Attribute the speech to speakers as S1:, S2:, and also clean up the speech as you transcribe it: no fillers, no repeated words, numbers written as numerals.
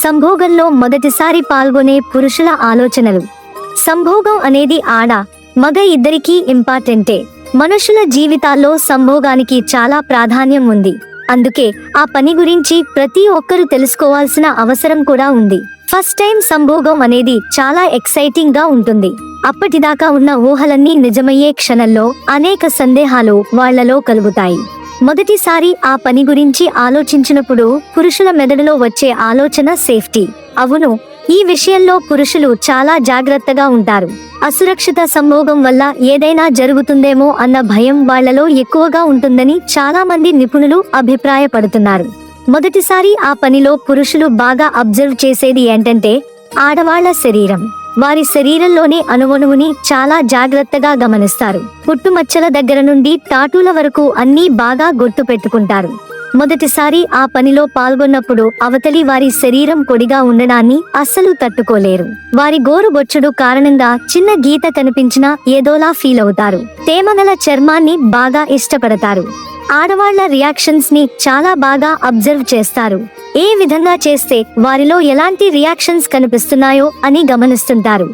S1: సంభోగంలో మొదటిసారి పాల్గొనే పురుషుల ఆలోచనలు. సంభోగం అనేది మగ ఇద్దరికీ ఇంపార్టెంటే. మనుషుల జీవితాల్లో సంభోగానికి చాలా ప్రాధాన్యం ఉంది. అందుకే ఆ పని గురించి ప్రతి ఒక్కరూ తెలుసుకోవాల్సిన అవసరం కూడా ఉంది. ఫస్ట్ టైం సంభోగం అనేది చాలా ఎక్సైటింగ్ గా ఉంటుంది. అప్పటిదాకా ఉన్న ఊహలన్నీ నిజమయ్యే క్షణంలో అనేక సందేహాలు వాళ్లలో కలుగుతాయి. మొదటిసారి ఆ పని గురించి ఆలోచించినప్పుడు పురుషుల మెదడులో వచ్చే ఆలోచన సేఫ్టీ. అవును, ఈ విషయంలో పురుషులు చాలా జాగ్రత్తగా ఉంటారు. అసురక్షిత సంభోగం వల్ల ఏదైనా జరుగుతుందేమో అన్న భయం వాళ్లలో ఎక్కువగా ఉంటుందని చాలా మంది నిపుణులు అభిప్రాయపడుతున్నారు. మొదటిసారి ఆ పనిలో పురుషులు బాగా అబ్జర్వ్ చేసేది ఏంటంటే ఆడవాళ్ల శరీరం. వారి శరీరంలోని అణువణువుని చాలా జాగ్రత్తగా గమనిస్తారు. పుట్టుమచ్చల దగ్గర నుండి టాటూల వరకు అన్నీ బాగా గుర్తు పెట్టుకుంటారు. మొదటిసారి ఆ పనిలో పాల్గొన్నప్పుడు అవతలి వారి శరీరం పొడిగా ఉండడాన్ని అస్సలు తట్టుకోలేరు. వారి గోరుబొచ్చుడు కారణంగా చిన్న గీత కనిపించినా ఏదోలా ఫీల్ అవుతారు. తేమగల చర్మాన్ని బాగా ఇష్టపడతారు. ఆడవాళ్ల రియాక్షన్స్ ని చాలా బాగా అబ్జర్వ్ చేస్తారు. ఏ విధంగా చేస్తే వారిలో ఎలాంటి రియాక్షన్స్ కనిపిస్తున్నాయో అని గమనిస్తుంటారు.